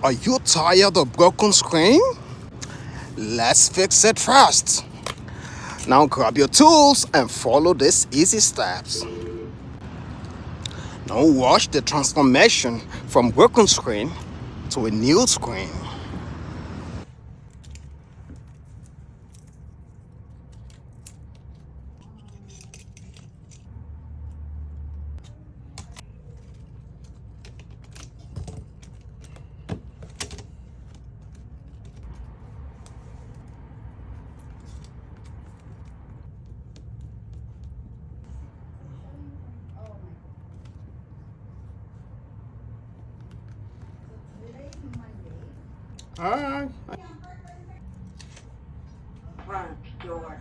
Are you tired of broken screen? Let's fix it fast. Now grab your tools and follow these easy steps. Now watch the transformation from broken screen to a new screen. Alright. Front door.